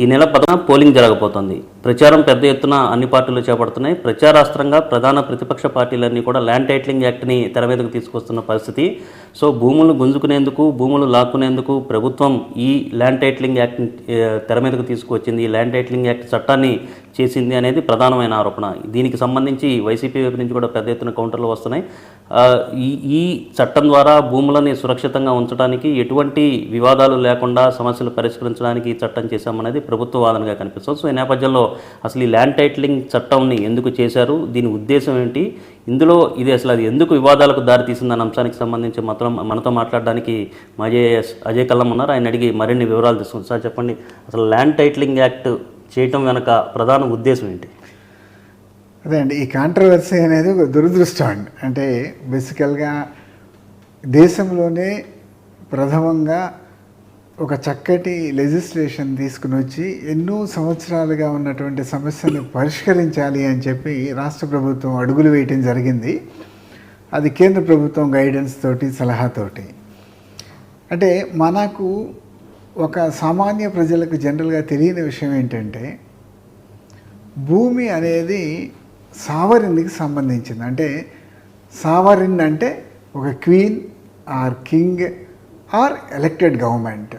ఈ నెల 10న పోలింగ్ జరగబోతోంది. ప్రచారం పెద్ద ఎత్తున అన్ని పార్టీలు చేపడుతున్నాయి. ప్రచారాస్త్రంగా ప్రధాన ప్రతిపక్ష పార్టీలన్నీ కూడా ల్యాండ్ టైటిలింగ్ యాక్ట్ని తెర మీదకు తీసుకొస్తున్న పరిస్థితి. సో భూములు గుంజుకునేందుకు, భూములు లాక్కునేందుకు ప్రభుత్వం ఈ ల్యాండ్ టైటిలింగ్ యాక్ట్ని తెర మీదకు తీసుకువచ్చింది. ఈ ల్యాండ్ టైటిలింగ్ యాక్ట్ చట్టాన్ని చేసింది అనేది ప్రధానమైన ఆరోపణ. దీనికి సంబంధించి వైసీపీ వైపు నుంచి కూడా పెద్ద ఎత్తున కౌంటర్లు వస్తున్నాయి. ఈ చట్టం ద్వారా భూములని సురక్షితంగా ఉంచడానికి, ఎటువంటి వివాదాలు లేకుండా సమస్యలు పరిష్కరించడానికి ఈ చట్టం చేశామనేది ప్రభుత్వ వాదనగా కనిపిస్తుంది. సో ఈ నేపథ్యంలో అసలు ఈ ల్యాండ్ టైటిలింగ్ చట్టంని ఎందుకు చేశారు, దీని ఉద్దేశం ఏంటి, ఇందులో ఇది అసలు అది ఎందుకు వివాదాలకు దారితీసిందన్న అంశానికి సంబంధించి మనతో మాట్లాడడానికి అజయ్ కల్లం ఉన్నారు. ఆయన అడిగి మరిన్ని వివరాలు తీసుకుంటారు. సార్ చెప్పండి, అసలు ల్యాండ్ టైటిలింగ్ యాక్ట్ చేయటం వెనక ప్రధాన ఉద్దేశం ఏంటి? అదే అండి, ఈ కాంట్రవర్సీ అనేది ఒక దురదృష్టం అండి. అంటే బేసికల్గా దేశంలోనే ప్రథమంగా ఒక చక్కటి లెజిస్లేషన్ తీసుకుని వచ్చి ఎన్నో సంవత్సరాలుగా ఉన్నటువంటి సమస్యని పరిష్కరించాలి అని చెప్పి రాష్ట్ర ప్రభుత్వం అడుగులు వేయటం జరిగింది. అది కేంద్ర ప్రభుత్వం గైడెన్స్ తోటి, సలహాతోటి. అంటే మనకు ఒక సామాన్య ప్రజలకు జనరల్గా తెలియని విషయం ఏంటంటే, భూమి అనేది సావరిన్కి సంబంధించింది. అంటే సావరిన్ అంటే ఒక queen or king or elected government.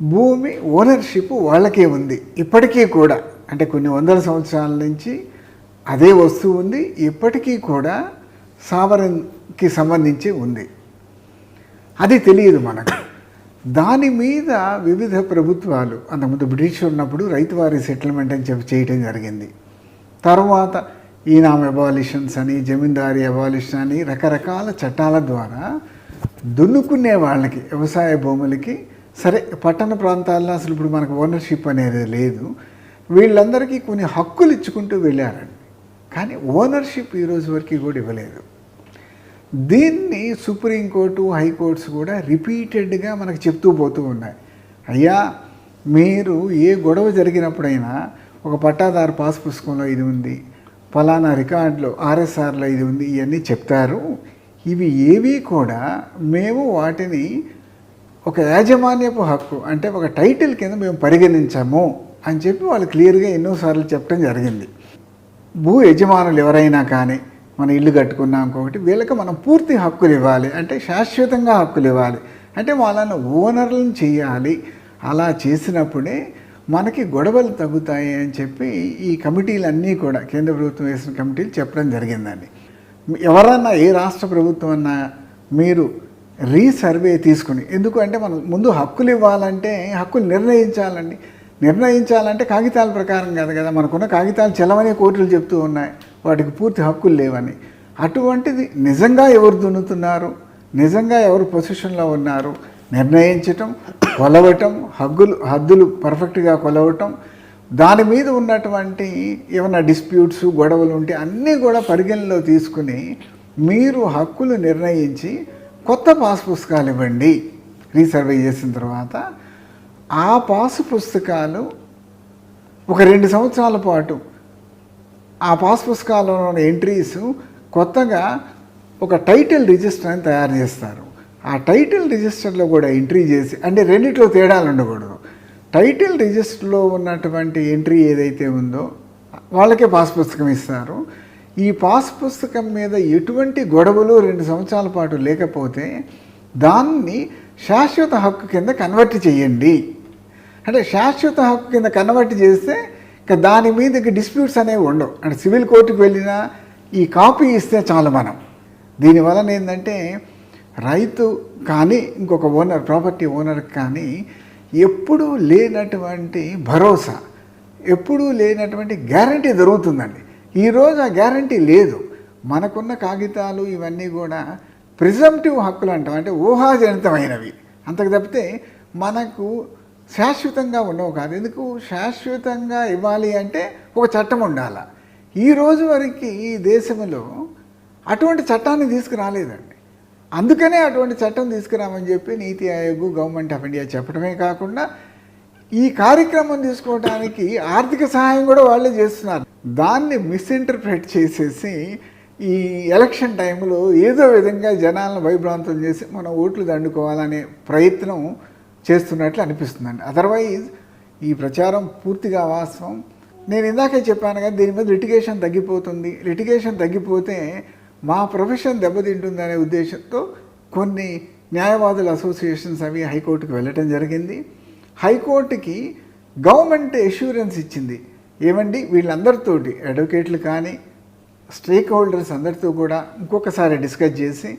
భూమి ఓనర్షిప్ వాళ్ళకే ఉంది ఇప్పటికీ కూడా. అంటే కొన్ని వందల సంవత్సరాల నుంచి అదే వస్తువు ఉంది, ఇప్పటికీ కూడా సావరిన్కి సంబంధించి ఉంది. అది తెలియదు మనకు. దాని మీద వివిధ ప్రభుత్వాలు, అంతకుముందు బ్రిటిష్ ఉన్నప్పుడు రైతువారీ సెటిల్మెంట్ అని చెప్పి చేయటం జరిగింది. తర్వాత ఈనామ్ అబాలిషన్స్ అని, జమీందారీ అబాలిషన్ అని రకరకాల చట్టాల ద్వారా దున్నుకునే వాళ్ళకి, వ్యవసాయ భూములకి, సరే పట్టణ ప్రాంతాల్లో అసలు ఇప్పుడు మనకు ఓనర్షిప్ అనేది లేదు, వీళ్ళందరికీ కొన్ని హక్కులు ఇచ్చుకుంటూ వెళ్ళారండి. కానీ ఓనర్షిప్ ఈరోజు వరకు కూడా ఇవ్వలేదు. దీన్ని సుప్రీంకోర్టు, హైకోర్ట్స్ కూడా రిపీటెడ్గా మనకు చెప్తూ పోతూ ఉన్నాయి. అయ్యా, మీరు ఏ గొడవ జరిగినప్పుడైనా ఒక పట్టాదారు పాస్ పుస్తకంలో ఇది ఉంది, ఫలానా రికార్డులో ఆర్ఎస్ఆర్లో ఇది ఉంది, ఇవన్నీ చెప్తారు. ఇవి ఏవి కూడా మేము వాటిని ఒక యాజమాన్యపు హక్కు, అంటే ఒక టైటిల్ కింద మేము పరిగణించాము అని చెప్పి వాళ్ళు క్లియర్గా ఎన్నోసార్లు చెప్పడం జరిగింది. భూ యజమానులు ఎవరైనా కానీ, మన ఇల్లు కట్టుకున్నాం ఇంకొకటి, వీళ్ళకి మనం పూర్తి హక్కులు ఇవ్వాలి, అంటే శాశ్వతంగా హక్కులు ఇవ్వాలి, అంటే వాళ్ళని ఓనర్లను చేయాలి. అలా చేసినప్పుడే మనకి గొడవలు తగ్గుతాయి అని చెప్పి ఈ కమిటీలన్నీ కూడా, కేంద్ర ప్రభుత్వం వేసిన కమిటీలు చెప్పడం జరిగిందండి. ఎవరన్నా ఏ రాష్ట్ర ప్రభుత్వం అన్నా మీరు రీసర్వే తీసుకుని, ఎందుకు అంటే మనం ముందు హక్కులు ఇవ్వాలంటే హక్కులు నిర్ణయించాలంటే కాగితాల ప్రకారం కాదు కదా. మనకున్న కాగితాలు చెలవని కోర్టులు చెప్తూ ఉన్నాయి, వాటికి పూర్తి హక్కులు లేవని. అటువంటిది నిజంగా ఎవరు దున్నుతున్నారు, నిజంగా ఎవరు పొజిషన్లో ఉన్నారు నిర్ణయించటం, కొలవటం, హద్దులు పర్ఫెక్ట్గా కొలవటం, దాని మీద ఉన్నటువంటి ఏమైనా డిస్ప్యూట్స్, గొడవలు ఉంటే అన్నీ కూడా పరిగణలో తీసుకుని మీరు హక్కులు నిర్ణయించి కొత్త పాస్ పుస్తకాలు ఇవ్వండి. రీసర్వే చేసిన తర్వాత ఆ పాసు పుస్తకాలు ఒక 2 సంవత్సరాల పాటు ఆ పాస్ పుస్తకాలలో ఉన్న ఎంట్రీస్ కొత్తగా ఒక టైటిల్ రిజిస్టర్ అని తయారు చేస్తారు. ఆ టైటిల్ రిజిస్టర్లో కూడా ఎంట్రీ చేసి, అంటే రెండిట్లో తేడాలు ఉండకూడదు. టైటిల్ రిజిస్టర్లో ఉన్నటువంటి ఎంట్రీ ఏదైతే ఉందో వాళ్ళకే పాస్ పుస్తకం ఇస్తారు. ఈ పాస్ పుస్తకం మీద ఎటువంటి గొడవలు 2 సంవత్సరాల పాటు లేకపోతే దాన్ని శాశ్వత హక్కు కింద కన్వర్ట్ చేయండి. అంటే శాశ్వత హక్కు కింద కన్వర్ట్ చేస్తే ఇక దాని మీద ఇక డిస్ప్యూట్స్ అనేవి ఉండవు. అంటే సివిల్ కోర్టుకు వెళ్ళినా ఈ కాపీ ఇస్తే చాలు మనం. దీనివలన ఏంటంటే రైతు కానీ ఇంకొక ఓనర్, ప్రాపర్టీ ఓనర్కి కానీ ఎప్పుడూ లేనటువంటి భరోసా, ఎప్పుడూ లేనటువంటి గ్యారంటీ దొరుకుతుందండి. ఈరోజు ఆ గ్యారంటీ లేదు. మనకున్న కాగితాలు ఇవన్నీ కూడా ప్రిజంప్టివ్ హక్కులు అంటాం, అంటే ఊహాజనితమైనవి. అంతకు తప్పితే మనకు శాశ్వతంగా ఉండవు కాదు. ఎందుకు శాశ్వతంగా ఇవ్వాలి అంటే ఒక చట్టం ఉండాలి. ఈ రోజు వరకు ఈ దేశంలో అటువంటి చట్టాన్ని తీసుకురాలేదండి. అందుకనే అటువంటి చట్టం తీసుకురామని చెప్పి నీతి ఆయోగ్, గవర్నమెంట్ ఆఫ్ ఇండియా చెప్పడమే కాకుండా ఈ కార్యక్రమం తీసుకోవడానికి ఆర్థిక సహాయం కూడా వాళ్ళే చేస్తున్నారు. దాన్ని మిస్ఇంటర్ప్రెట్ చేసేసి ఈ ఎలక్షన్ టైంలో ఏదో విధంగా జనాలను భయభ్రాంతం చేసి మనం ఓట్లు దండుకోవాలనే ప్రయత్నం చేస్తున్నట్లు అనిపిస్తుందండి. అదర్వైజ్ ఈ ప్రచారం పూర్తిగా వాస్తవం. నేను ఇందాకే చెప్పాను కదా, దీని మీద లిటిగేషన్ తగ్గిపోతుంది. లిటిగేషన్ తగ్గిపోతే మా ప్రొఫెషన్ దెబ్బతింటుందనే ఉద్దేశంతో కొన్ని న్యాయవాదుల అసోసియేషన్స్ అవి హైకోర్టుకు వెళ్ళటం జరిగింది. హైకోర్టుకి గవర్నమెంట్ ఎష్యూరెన్స్ ఇచ్చింది, ఏమండి వీళ్ళందరితోటి అడ్వకేట్లు కానీ స్టేక్ హోల్డర్స్ అందరితో కూడా ఇంకొకసారి డిస్కస్ చేసి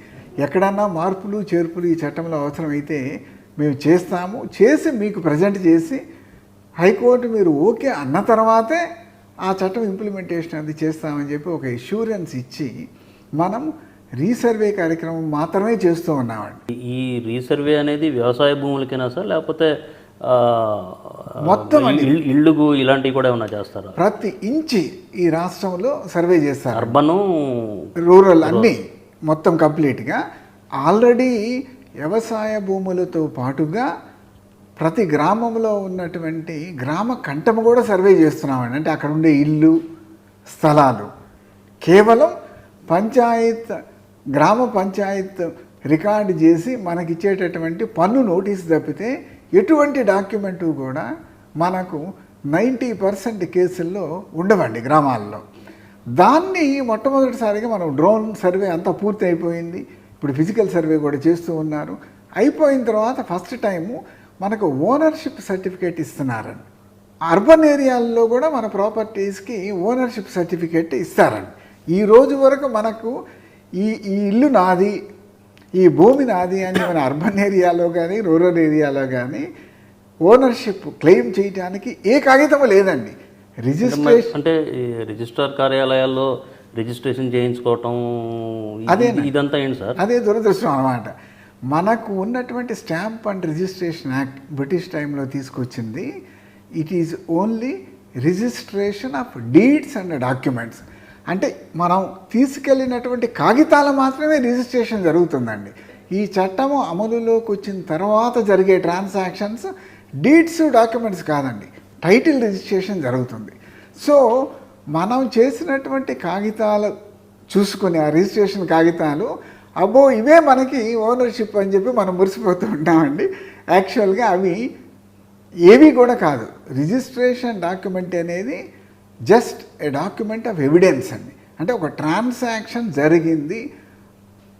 ఎక్కడన్నా మార్పులు చేర్పులు ఈ చట్టంలో అవసరమైతే మేము చేస్తాము, చేసి మీకు ప్రజెంట్ చేసి హైకోర్టు మీరు ఓకే అన్న తర్వాతే ఆ చట్టం ఇంప్లిమెంటేషన్ అది చేస్తామని చెప్పి ఒక ఎష్యూరెన్స్ ఇచ్చి మనం రీసర్వే కార్యక్రమం మాత్రమే చేస్తూ ఉన్నామండి. ఈ రీసర్వే అనేది వ్యవసాయ భూములకైనా సార్, లేకపోతే మొత్తం ఇళ్ళుగు ఇలాంటివి కూడా ఏమన్నా చేస్తారా? ప్రతి ఇంచి ఈ రాష్ట్రంలో సర్వే చేస్తారు, అర్బను రూరల్ అన్నీ మొత్తం కంప్లీట్గా. ఆల్రెడీ వ్యవసాయ భూములతో పాటుగా ప్రతి గ్రామంలో ఉన్నటువంటి గ్రామ కంటము కూడా సర్వే చేస్తున్నామండి. అంటే అక్కడ ఉండే ఇల్లు స్థలాలు కేవలం పంచాయత్ గ్రామ పంచాయత్ రికార్డు చేసి మనకిచ్చేటటువంటి పన్ను నోటీసు తప్పితే ఎటువంటి డాక్యుమెంటు కూడా మనకు 90% కేసుల్లో ఉండవండి గ్రామాల్లో. దాన్ని మొట్టమొదటిసారిగా మనం డ్రోన్ సర్వే అంతా పూర్తి అయిపోయింది. ఇప్పుడు ఫిజికల్ సర్వే కూడా చేస్తూ ఉన్నారు. అయిపోయిన తర్వాత ఫస్ట్ టైము మనకు ఓనర్షిప్ సర్టిఫికేట్ ఇస్తున్నారండి. అర్బన్ ఏరియాల్లో కూడా మన ప్రాపర్టీస్కి ఓనర్షిప్ సర్టిఫికేట్ ఇస్తారండి. ఈ రోజు వరకు మనకు ఈ ఇల్లు నాది, ఈ భూమి నాది అని మన అర్బన్ ఏరియాలో కానీ రూరల్ ఏరియాలో కానీ ఓనర్షిప్ క్లెయిమ్ చేయడానికి ఏ కాగితం లేదండి. రిజిస్ట్రేషన్ అంటే రిజిస్ట్రార్ కార్యాలయాల్లో రిజిస్ట్రేషన్ చేయించుకోవటం ఇదంతా ఏంటి సార్? అదే దురదృష్టం అన్నమాట. మనకు ఉన్నటువంటి stamp and registration act British టైంలో తీసుకొచ్చింది. It is only registration of deeds and documents. అంటే మనం తీసుకెళ్ళినటువంటి కాగితాలు మాత్రమే రిజిస్ట్రేషన్ జరుగుతుందండి. ఈ చట్టము అమలులోకి వచ్చిన తర్వాత జరిగే ట్రాన్సాక్షన్స్ డీడ్స్ డాక్యుమెంట్స్ కాదండి, టైటిల్ రిజిస్ట్రేషన్ జరుగుతుంది. సో మనం చేసినటువంటి కాగితాలు చూసుకుని ఆ రిజిస్ట్రేషన్ కాగితాలు అబ్బో ఇవే మనకి ఓనర్షిప్ అని చెప్పి మనం మురిసిపోతూ ఉంటామండి. యాక్చువల్గా అవి ఏవి కూడా కాదు. రిజిస్ట్రేషన్ డాక్యుమెంట్ అనేది just a document of evidence అండి. అంటే ఒక ట్రాన్సాక్షన్ జరిగింది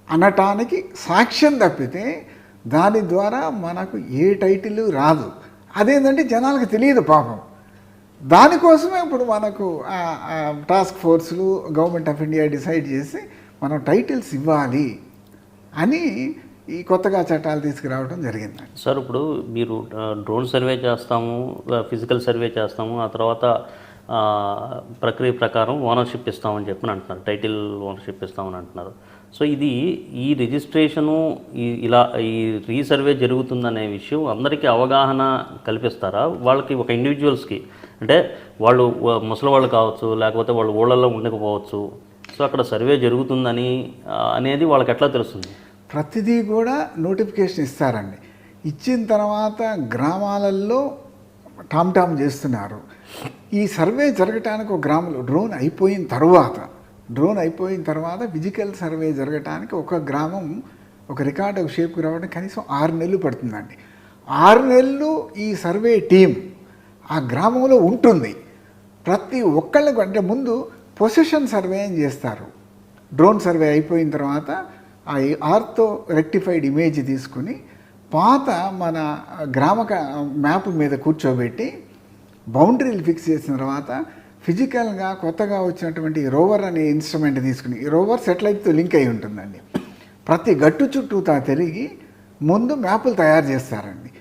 అనటానికి సాక్ష్యం తప్పితే దాని ద్వారా మనకు ఏ టైటిల్ రాదు. అదేంటంటే జనాలకు తెలియదు పాపం. దానికోసమే ఇప్పుడు మనకు టాస్క్ ఫోర్సులు గవర్నమెంట్ ఆఫ్ ఇండియా డిసైడ్ చేసి మనం టైటిల్స్ ఇవ్వాలి అని ఈ కొత్తగా చట్టాలు తీసుకురావడం జరిగింది. సార్ ఇప్పుడు మీరు డ్రోన్ సర్వే చేస్తాము, ఫిజికల్ సర్వే చేస్తాము, ఆ తర్వాత ప్రక్రియ ప్రకారం ఓనర్షిప్ ఇస్తామని చెప్పి అంటున్నారు, టైటిల్ ఓనర్షిప్ ఇస్తామని అంటున్నారు. సో ఇది ఈ రిజిస్ట్రేషను ఈ రీసర్వే జరుగుతుందనే విషయం అందరికీ అవగాహన కల్పిస్తారా? వాళ్ళకి ఒక ఇండివిజువల్స్కి అంటే వాళ్ళు ముసలి వాళ్ళు కావచ్చు, లేకపోతే వాళ్ళు ఊళ్ళల్లో ఉండకపోవచ్చు, సో అక్కడ సర్వే జరుగుతుందని అనేది వాళ్ళకి ఎట్లా తెలుస్తుంది? ప్రతిదీ కూడా నోటిఫికేషన్ ఇస్తారండి. ఇచ్చిన తర్వాత గ్రామాలలో టామ్ చేస్తున్నారు. ఈ సర్వే జరగటానికి ఒక గ్రామంలో డ్రోన్ అయిపోయిన తర్వాత ఫిజికల్ సర్వే జరగటానికి ఒక గ్రామం ఒక రికార్డ్ ఒక షేప్కి రావడానికి కనీసం 6 నెలలు పడుతుందండి. 6 నెలలు ఈ సర్వే టీం ఆ గ్రామంలో ఉంటుంది. ప్రతి ఒక్కళ్ళకు అంటే ముందు పొజిషన్ సర్వే అని చేస్తారు. డ్రోన్ సర్వే అయిపోయిన తర్వాత ఆ ఆర్తో రెక్టిఫైడ్ ఇమేజ్ తీసుకుని పాత మన గ్రామ మ్యాప్ మీద కూర్చోబెట్టి బౌండరీలు ఫిక్స్ చేసిన తర్వాత ఫిజికల్గా కొత్తగా వచ్చినటువంటి రోవర్ అనే ఇన్స్ట్రుమెంట్ తీసుకుని, ఈ రోవర్ సెటిలైట్తో లింక్ అయి ఉంటుందండి. ప్రతి గట్టు చుట్టూ తిరిగి ముందు మ్యాపులు తయారు చేస్తారండి.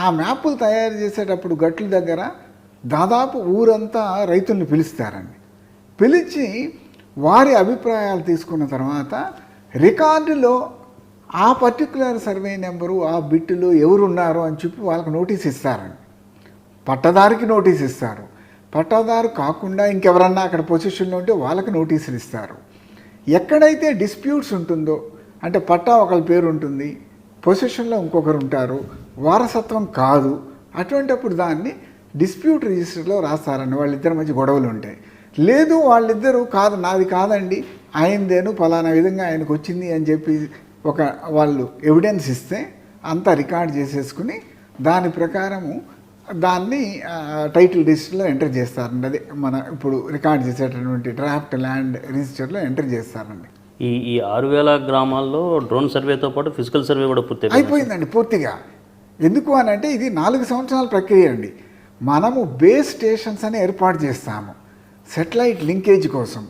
ఆ మ్యాపులు తయారు చేసేటప్పుడు గట్ల దగ్గర దాదాపు ఊరంతా రైతుల్ని పిలుస్తారండి. పిలిచి వారి అభిప్రాయాలు తీసుకున్న తర్వాత రికార్డులో ఆ పర్టికులర్ సర్వే నెంబరు ఆ బిట్టులో ఎవరున్నారో అని చెప్పి వాళ్ళకి నోటీస్ ఇస్తారండి. పట్టదారికి నోటీస్ ఇస్తారు. పట్టాదారు కాకుండా ఇంకెవరన్నా అక్కడ పొజిషన్లో ఉంటే వాళ్ళకి నోటీసులు ఇస్తారు. ఎక్కడైతే డిస్ప్యూట్స్ ఉంటుందో అంటే పట్టా ఒకరి పేరు ఉంటుంది, పొజిషన్లో ఇంకొకరు ఉంటారు, వారసత్వం కాదు, అటువంటిప్పుడు దాన్ని డిస్ప్యూట్ రిజిస్టర్లో రాస్తారండి. వాళ్ళిద్దరి మధ్య గొడవలు ఉంటాయి. లేదు వాళ్ళిద్దరూ కాదు నాది కాదండి ఆయనదేను ఫలానా విధంగా ఆయనకు వచ్చింది అని చెప్పి వాళ్ళు ఎవిడెన్స్ ఇస్తే అంతా రికార్డ్ చేసేసుకుని దాని ప్రకారము దాన్ని టైటిల్ రిజిస్టర్లో ఎంటర్ చేస్తారండి. అది మన ఇప్పుడు రికార్డ్ చేసేటటువంటి డ్రాఫ్ట్ ల్యాండ్ రిజిస్టర్లో ఎంటర్ చేస్తారండి. ఈ 6,000 గ్రామాల్లో డ్రోన్ సర్వేతో పాటు ఫిజికల్ సర్వే కూడా పూర్తి అయిపోయిందండి పూర్తిగా. ఎందుకు అని అంటే ఇది 4 సంవత్సరాల ప్రక్రియ అండి. మనము బేస్ స్టేషన్స్ అని ఏర్పాటు చేస్తాము సెటిలైట్ లింకేజ్ కోసం.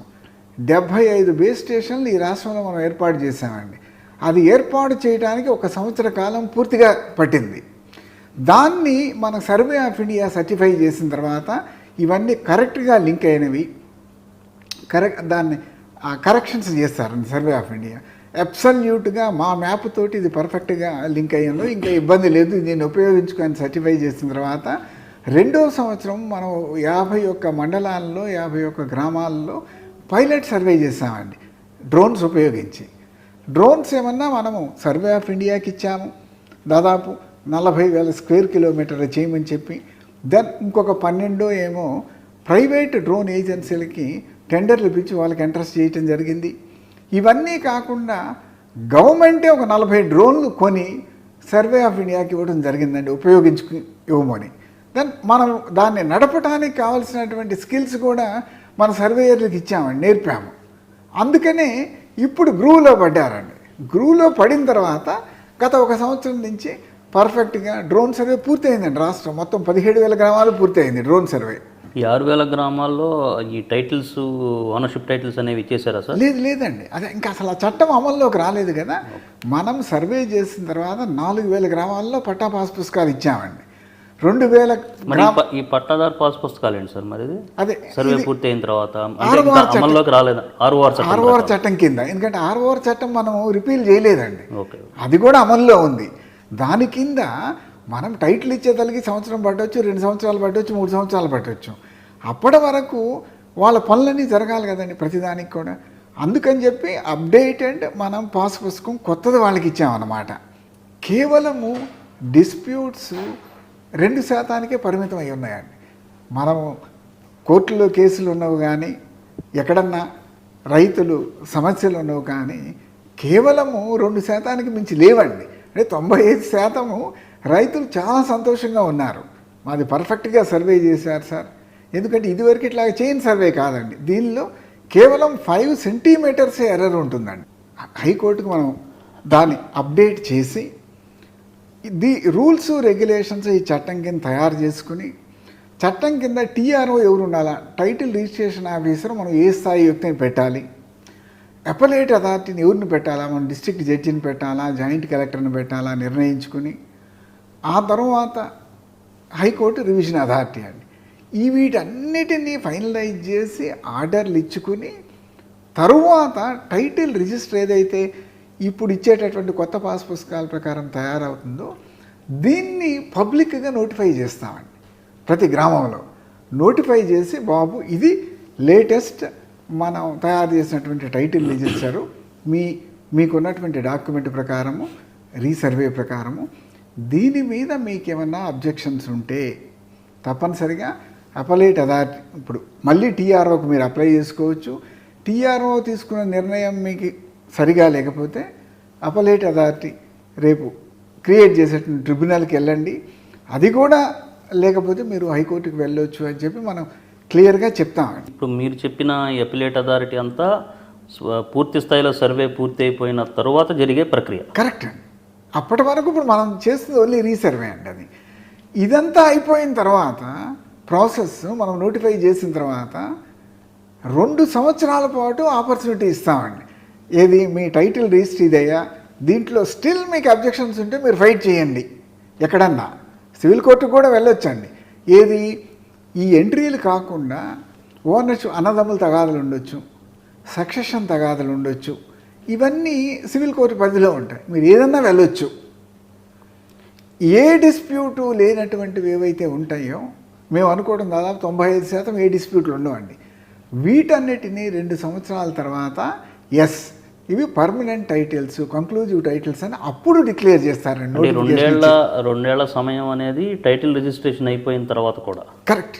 75 బేస్ స్టేషన్లు ఈ రాష్ట్రంలో మనం ఏర్పాటు చేసామండి. అది ఏర్పాటు చేయడానికి 1 సంవత్సర కాలం పూర్తిగా పట్టింది. దాన్ని మన సర్వే ఆఫ్ ఇండియా సర్టిఫై చేసిన తర్వాత ఇవన్నీ కరెక్ట్గా లింక్ అయినవి, దాన్ని కరెక్షన్స్ చేస్తారండి సర్వే ఆఫ్ ఇండియా. అబ్సల్యూట్గా మా మ్యాప్ తోటి ఇది పర్ఫెక్ట్గా లింక్ అయ్యిందో ఇంకా ఇబ్బంది లేదు, దీన్ని ఉపయోగించుకొని సర్టిఫై చేసిన తర్వాత 2వ సంవత్సరం మనం 51 మండలాల్లో 51 గ్రామాల్లో పైలట్ సర్వే చేసామండి డ్రోన్స్ ఉపయోగించి. డ్రోన్స్ ఏమన్నా మనము సర్వే ఆఫ్ ఇండియాకి ఇచ్చాము, దాదాపు 40,000 స్క్వేర్ కిలోమీటర్లు చేయమని చెప్పి, దెన్ ఇంకొక 12 ఏమో ప్రైవేట్ డ్రోన్ ఏజెన్సీలకి టెండర్లు పిలిచి వాళ్ళకి ఇంట్రెస్ట్ చేయటం జరిగింది. ఇవన్నీ కాకుండా గవర్నమెంటే ఒక 40 డ్రోన్లు కొని సర్వే ఆఫ్ ఇండియాకి ఇవ్వడం జరిగిందండి, ఉపయోగించుకు ఇవ్వమని. దెన్ మనం దాన్ని నడపడానికి కావాల్సినటువంటి స్కిల్స్ కూడా మన సర్వేయర్లకు ఇచ్చామండి, నేర్పాము. అందుకనే ఇప్పుడు గ్రూవ్లో పడ్డారండి. గ్రూవ్లో పడిన తర్వాత గత 1 సంవత్సరం నుంచి పర్ఫెక్ట్గా డ్రోన్ సర్వే పూర్తయిందండి. రాష్ట్రం మొత్తం 17,000 గ్రామాలు పూర్తయింది డ్రోన్ సర్వే. ఈ 6,000 గ్రామాల్లో ఈ టైటిల్స్, ఓనర్షిప్ టైటిల్స్ అనేవి ఇచ్చేసారా సార్? లేదండి, అదే ఇంకా అసలు ఆ చట్టం అమల్లోకి రాలేదు కదా. మనం సర్వే చేసిన తర్వాత 4,000 గ్రామాల్లో పట్టా పాస్ పుస్తకాలు ఇచ్చామండి. 2,000 ఈ పట్టాదారు పాస్ పుస్తకాలు ఏంటి సార్ మరి? అదే సర్వే పూర్తి అయిన తర్వాత అమల్లోకి రాలేదు. 6R చట్టం కింద, ఎందుకంటే 6R చట్టం మనం రిపీల్ చేయలేదండి, ఓకే, అది కూడా అమల్లో ఉంది. దాని కింద మనం టైటిల్ ఇచ్చేతలకి సంవత్సరం పట్టవచ్చు, 2 సంవత్సరాలు పట్టవచ్చు, 3 సంవత్సరాలు పట్టవచ్చు. అప్పటి వరకు వాళ్ళ పనులన్నీ జరగాలి కదండి ప్రతిదానికి కూడా. అందుకని చెప్పి అప్డేటెడ్ మనం పాస్ పుస్తకం కొత్తది వాళ్ళకి ఇచ్చామన్నమాట. కేవలము డిస్ప్యూట్స్ 2% పరిమితం అయి ఉన్నాయండి. మనము కోర్టులో కేసులు ఉన్నవి కానీ, ఎక్కడన్నా రైతులు సమస్యలు ఉన్నవి కానీ కేవలము 2% మించి లేవండి. అంటే 95% రైతులు చాలా సంతోషంగా ఉన్నారు. మాది పర్ఫెక్ట్గా సర్వే చేశారు సార్. ఎందుకంటే ఇదివరకు ఇట్లా చైన్ సర్వే కాదండి, దీనిలో కేవలం 5 సెంటీమీటర్సే ఎర్రర్ ఉంటుందండి. హైకోర్టుకు మనం దాన్ని అప్డేట్ చేసి రూల్స్ రెగ్యులేషన్స్ ఈ చట్టం కింద తయారు చేసుకుని, చట్టం కింద టీఆర్ఓ ఎవరు ఉండాలా, టైటిల్ రిజిస్ట్రేషన్ ఆఫీసర్ మనం ఏ స్థాయి వ్యక్తిని పెట్టాలి, అపలేట్ అథారిటీని ఎవరిని పెట్టాలా, మనం డిస్ట్రిక్ట్ జడ్జిని పెట్టాలా, జాయింట్ కలెక్టర్ని పెట్టాలా నిర్ణయించుకుని, ఆ తర్వాత హైకోర్టు రివిజన్ అథారిటీ అండి. ఈ వీటన్నిటినీ ఫైనలైజ్ చేసి ఆర్డర్లు ఇచ్చుకుని తరువాత టైటిల్ రిజిస్టర్ ఏదైతే ఇప్పుడు ఇచ్చేటటువంటి కొత్త పాస్ పుస్తకాల ప్రకారం తయారవుతుందో దీన్ని పబ్లిక్గా నోటిఫై చేస్తామండి. ప్రతి గ్రామంలో నోటిఫై చేసి, బాబు ఇది లేటెస్ట్ మనం తయారు చేసినటువంటి టైటిల్ రిజిస్టరు, మీకున్నటువంటి డాక్యుమెంట్ ప్రకారము, రీసర్వే ప్రకారము, దీని మీద మీకేమన్నా అబ్జెక్షన్స్ ఉంటే తప్పనిసరిగా అపలేట్ అథారిటీ, ఇప్పుడు మళ్ళీ టీఆర్ఓకి మీరు అప్లై చేసుకోవచ్చు. టీఆర్ఓ తీసుకున్న నిర్ణయం మీకు సరిగా లేకపోతే అపలేట్ అథారిటీ రేపు క్రియేట్ చేసేటువంటి ట్రిబ్యునల్కి వెళ్ళండి, అది కూడా లేకపోతే మీరు హైకోర్టుకి వెళ్ళొచ్చు అని చెప్పి మనం క్లియర్గా చెప్తామండి. ఇప్పుడు మీరు చెప్పిన అపిలేట్ అథారిటీ అంతా పూర్తి స్థాయిలో సర్వే పూర్తి అయిపోయిన తరువాత జరిగే ప్రక్రియ. కరెక్ట్ అండి. అప్పటి వరకు ఇప్పుడు మనం చేస్తుంది ఓన్లీ రీసర్వే అండి. అది ఇదంతా అయిపోయిన తర్వాత ప్రాసెస్ మనం నోటిఫై చేసిన తర్వాత 2 సంవత్సరాల పాటు ఆపర్చునిటీ ఇస్తామండి. ఏది, మీ టైటిల్ రిజిస్టర్ ఇదయ్యా, దీంట్లో స్టిల్ మీకు అబ్జెక్షన్స్ ఉంటే మీరు ఫైట్ చేయండి, ఎక్కడన్నా సివిల్ కోర్టుకు కూడా వెళ్ళొచ్చండి. ఏది, ఈ ఎంట్రీలు కాకుండా ఓనర్షిప్ అన్నదమ్ముల తగాదులు ఉండొచ్చు, సక్సెషన్ తగాదులు ఉండొచ్చు, ఇవన్నీ సివిల్ కోర్టు పరిధిలో ఉంటాయి, మీరు ఏదన్నా వెళ్ళొచ్చు. ఏ డిస్ప్యూటు లేనటువంటివి ఏవైతే ఉంటాయో మేము అనుకోవడం దాదాపు 95% ఏ డిస్ప్యూట్లు ఉండవండి. వీటన్నిటినీ 2 సంవత్సరాల తర్వాత ఎస్ ఇవి పర్మనెంట్ టైటిల్స్, కంక్లూజివ్ టైటిల్స్ అని అప్పుడు డిక్లేర్ చేస్తారండి. 2 ఏళ్ల సమయం అనేది టైటిల్ రిజిస్ట్రేషన్ అయిపోయిన తర్వాత కూడా. కరెక్ట్.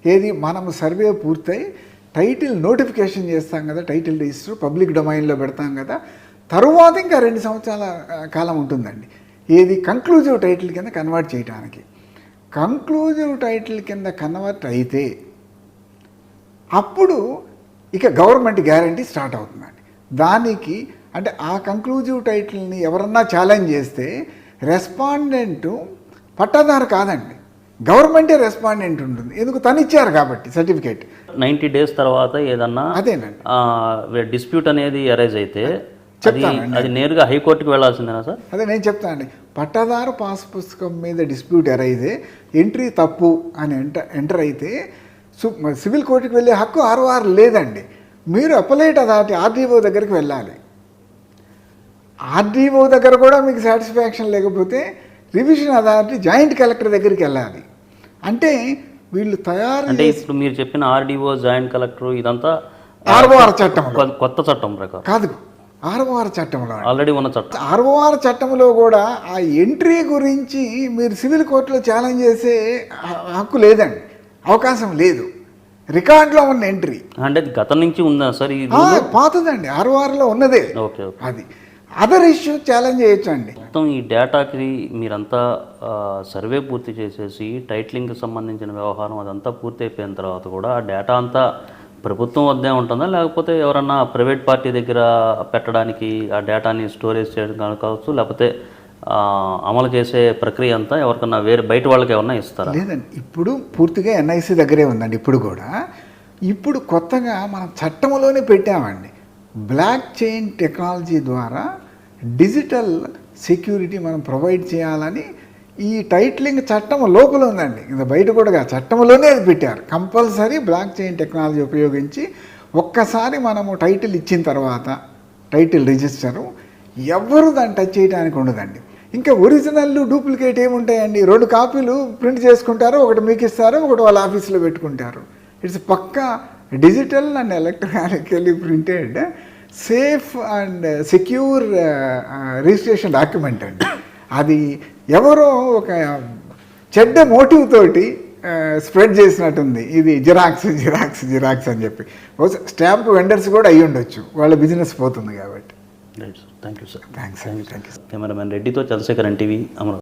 ఏది, మనం సర్వే పూర్తయి టైటిల్ నోటిఫికేషన్ చేస్తాం కదా, టైటిల్ రిజిస్టర్ పబ్లిక్ డొమైన్లో పెడతాం కదా, తరువాత ఇంకా 2 సంవత్సరాల కాలం ఉంటుందండి. ఏది, కంక్లూజివ్ టైటిల్ కింద కన్వర్ట్ చేయడానికి. కంక్లూజివ్ టైటిల్ కింద కన్వర్ట్ అయితే అప్పుడు ఇక గవర్నమెంట్ గ్యారంటీ స్టార్ట్ అవుతుందండి. దానికి అంటే ఆ కంక్లూజివ్ టైటిల్ని ఎవరన్నా ఛాలెంజ్ చేస్తే రెస్పాండెంట్ పట్టాదారు కాదండి, గవర్నమెంటే రెస్పాండెంట్ ఉంటుంది. ఎందుకు తను ఇచ్చారు కాబట్టి సర్టిఫికేట్. 90 days తర్వాత ఏదన్నా అదేనండి డిస్ప్యూట్ అనేది అరైజ్ అయితే చెప్తానండి. అది నేరుగా హైకోర్టుకి వెళ్ళాల్సిందేనా సార్? అదే నేను చెప్తానండి. పట్టాదారు పాస్ పుస్తకం మీద డిస్ప్యూట్ ఎరైతే ఎంట్రీ తప్పు అని ఎంటర్ అయితే సివిల్ కోర్టుకి వెళ్ళే హక్కు ROR లేదండి. మీరు అప్పలేట్ అథారిటీ RDO దగ్గరికి వెళ్ళాలి. RDO దగ్గర కూడా మీకు సాటిస్ఫాక్షన్ లేకపోతే రివిజన్ అథారిటీ జాయింట్ కలెక్టర్ దగ్గరికి వెళ్ళాలి. అంటే వీళ్ళు అంటే ఇప్పుడు మీరు చెప్పిన RDO జాయింట్ కలెక్టర్ ఇదంతా ROR చట్టం కొత్త చట్టం ప్రకారం కాదు, ROR చట్టంలో ఆల్రెడీ ఉన్న చట్టం. ROR చట్టంలో కూడా ఆ ఎంట్రీ గురించి మీరు సివిల్ కోర్టులో ఛాలెంజ్ చేసే హక్కు లేదండి, అవకాశం లేదు. రికార్డులో ఉన్న ఎంట్రీ అంటే అది గతం నుంచి ఉందా సార్? పాతదండి, RORలో ఉన్నదే. ఓకే, అది అదర్ ఇష్యూ ఛాలెంజ్ చేయొచ్చండి. మొత్తం ఈ డేటాకి మీరంతా సర్వే పూర్తి చేసేసి టైటిలింగ్కి సంబంధించిన వ్యవహారం అదంతా పూర్తి అయిపోయిన తర్వాత కూడా ఆ డేటా అంతా ప్రభుత్వం వద్దే ఉంటుందా, లేకపోతే ఎవరన్నా ప్రైవేట్ పార్టీ దగ్గర పెట్టడానికి ఆ డేటాని స్టోరేజ్ చేయడం కావచ్చు, లేకపోతే అమలు చేసే ప్రక్రియ అంతా ఎవరికన్నా వేరే బయట వాళ్ళకి ఏమన్నా ఇస్తారా? లేదండి, ఇప్పుడు పూర్తిగా NIC దగ్గరే ఉందండి. ఇప్పుడు కొత్తగా మనం చట్టంలోనే పెట్టామండి. బ్లాక్ చైన్ టెక్నాలజీ ద్వారా డిజిటల్ సెక్యూరిటీ మనం ప్రొవైడ్ చేయాలని ఈ టైటిలింగ్ చట్టం లోపల ఉందండి. ఇది బయట కూడా చట్టంలోనే అది పెట్టారు. కంపల్సరీ బ్లాక్ చైన్ టెక్నాలజీ ఉపయోగించి ఒక్కసారి మనము టైటిల్ ఇచ్చిన తర్వాత టైటిల్ రిజిస్టరు ఎవరు దాన్ని టచ్ చేయడానికి ఉండదండి. ఇంకా ఒరిజినల్ డూప్లికేట్ ఏముంటాయండి? 2 కాపీలు ప్రింట్ చేసుకుంటారు, ఒకటి మీకు ఇస్తారు, ఒకటి వాళ్ళ ఆఫీస్లో పెట్టుకుంటారు. ఇట్స్ పక్కా digital and electronically printed safe and secure registration document అండి. అది ఎవరో ఒక చెడ్డ మోటివ్ తోటి స్ప్రెడ్ చేసినట్టుంది. ఇది జిరాక్స్ అని చెప్పి స్టాంప్ వెండర్స్ కూడా అయ్యి ఉండొచ్చు, వాళ్ళ బిజినెస్ పోతుంది కాబట్టి. Right sir, thank you sir. Thanks. Cameraman రెడ్డితో చంద్రశేఖర్ NTV అమరావతి.